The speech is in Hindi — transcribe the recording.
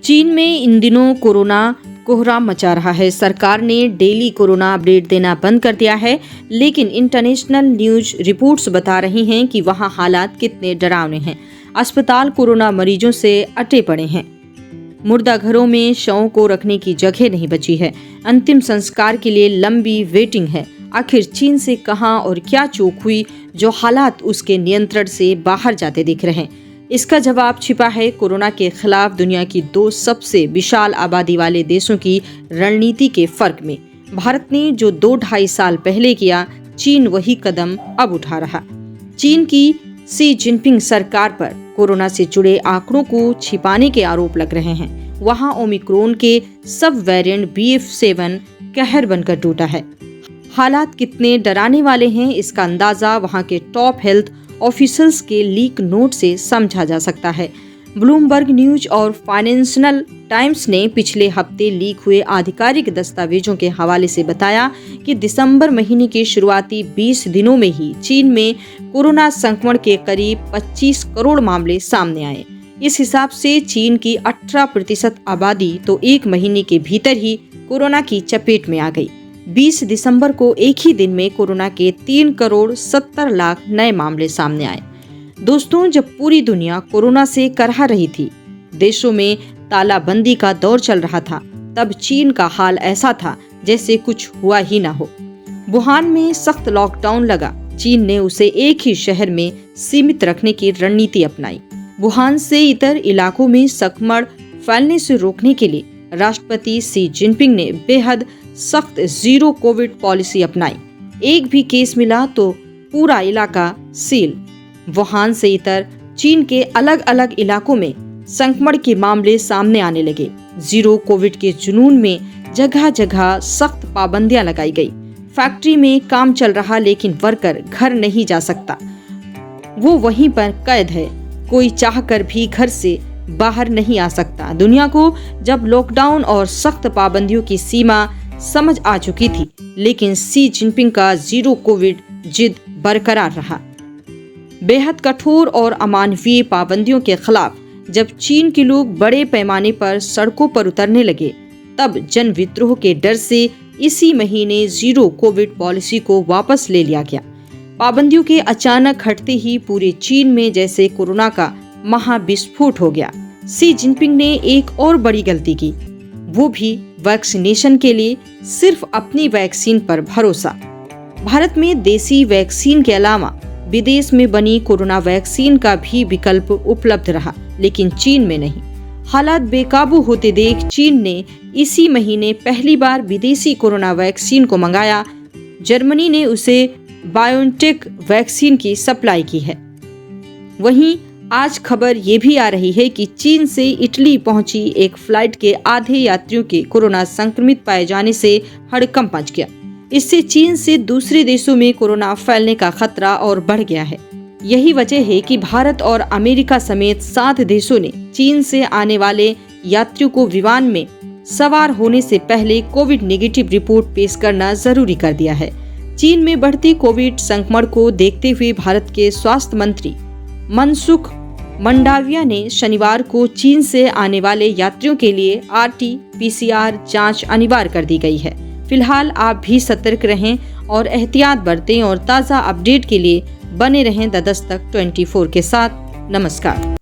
चीन में इन दिनों कोरोना कोहराम मचा रहा है। सरकार ने डेली कोरोना अपडेट देना बंद कर दिया है, लेकिन इंटरनेशनल न्यूज रिपोर्ट्स बता रही हैं कि वहां हालात कितने डरावने हैं। अस्पताल कोरोना मरीजों से अटे पड़े हैं। मुर्दा घरों में शवों को रखने की जगह नहीं बची है। अंतिम संस्कार के लिए लंबी वेटिंग है। आखिर चीन से कहां और क्या चूक हुई जो हालात उसके नियंत्रण से बाहर जाते दिख रहे हैं? इसका जवाब छिपा है कोरोना के खिलाफ दुनिया की दो सबसे विशाल आबादी वाले देशों की रणनीति के फर्क में। भारत ने जो 2-2.5 साल पहले किया, चीन वही कदम अब उठा रहा। चीन की शी जिनपिंग सरकार पर कोरोना से जुड़े आंकड़ों को छिपाने के आरोप लग रहे हैं। वहां ओमिक्रॉन के सब वेरिएंट BF.7 कहर बनकर टूटा है। हालात कितने डराने वाले हैं, इसका अंदाजा वहां के टॉप हेल्थ ऑफिशियल्स के लीक नोट से समझा जा सकता है। ब्लूमबर्ग न्यूज और फाइनेंशियल टाइम्स ने पिछले हफ्ते लीक हुए आधिकारिक दस्तावेजों के हवाले से बताया कि दिसंबर महीने के शुरुआती 20 दिनों में ही चीन में कोरोना संक्रमण के करीब 25 करोड़ मामले सामने आए। इस हिसाब से चीन की 18% आबादी तो एक महीने के भीतर ही कोरोना की चपेट में आ गई। 20 दिसंबर को एक ही दिन में कोरोना के 3 करोड़ 70 लाख नए मामले सामने आए। दोस्तों, जब पूरी दुनिया कोरोना से करहा रही थी, देशों में तालाबंदी का दौर चल रहा था, तब चीन का हाल ऐसा था जैसे कुछ हुआ ही ना हो। वुहान में सख्त लॉकडाउन लगा। चीन ने उसे एक ही शहर में सीमित रखने की रणनीति अपनाई। वुहान से इतर इलाकों में संक्रमण फैलने से रोकने के लिए राष्ट्रपति शी जिनपिंग ने बेहद सख्त जीरो कोविड पॉलिसी अपनाई। एक भी केस मिला तो पूरा इलाका सील। वुहान से इतर चीन के अलग अलग इलाकों में संक्रमण के मामले सामने आने लगे। जीरो कोविड के जुनून में जगह जगह सख्त पाबंदियां लगाई गई। फैक्ट्री में काम चल रहा, लेकिन वर्कर घर नहीं जा सकता, वो वहीं पर कैद है। कोई चाहकर भी घर से बाहर नहीं आ सकता। दुनिया को जब लॉकडाउन और सख्त पाबंदियों की सीमा समझ आ चुकी थी, लेकिन शी जिनपिंग का जीरो कोविड जिद बरकरार रहा। बेहद कठोर और अमानवीय पाबंदियों के खिलाफ जब चीन के लोग बड़े पैमाने पर सड़कों पर उतरने लगे, तब जन विद्रोह के डर से इसी महीने जीरो कोविड पॉलिसी को वापस ले लिया गया। पाबंदियों के अचानक हटते ही पूरे चीन में जैसे कोरोना का महाविस्फोट हो गया। शी जिनपिंग ने एक और बड़ी गलती की, वो भी वैक्सीनेशन के लिए सिर्फ अपनी वैक्सीन पर भरोसा। भारत में देसी वैक्सीन के अलावा विदेश में बनी कोरोना वैक्सीन का भी विकल्प उपलब्ध रहा, लेकिन चीन में नहीं। हालात बेकाबू होते देख चीन ने इसी महीने पहली बार विदेशी कोरोना वैक्सीन को मंगाया। जर्मनी ने उसे बायोनटेक वैक्सीन की सप्लाई की है। वहीं आज खबर ये भी आ रही है कि चीन से इटली पहुंची एक फ्लाइट के आधे यात्रियों के कोरोना संक्रमित पाए जाने से हड़कंप मच गया। इससे चीन से दूसरे देशों में कोरोना फैलने का खतरा और बढ़ गया है। यही वजह है कि भारत और अमेरिका समेत 7 देशों ने चीन से आने वाले यात्रियों को विमान में सवार होने से पहले कोविड नेगेटिव रिपोर्ट पेश करना जरूरी कर दिया है। चीन में बढ़ती कोविड संक्रमण को देखते हुए भारत के स्वास्थ्य मंत्री मनसुख मंडाविया ने शनिवार को चीन से आने वाले यात्रियों के लिए RT-PCR जांच अनिवार्य कर दी गई है। फिलहाल आप भी सतर्क रहें और एहतियात बरतें और ताज़ा अपडेट के लिए बने रहें द दस्तक 24 के साथ। नमस्कार।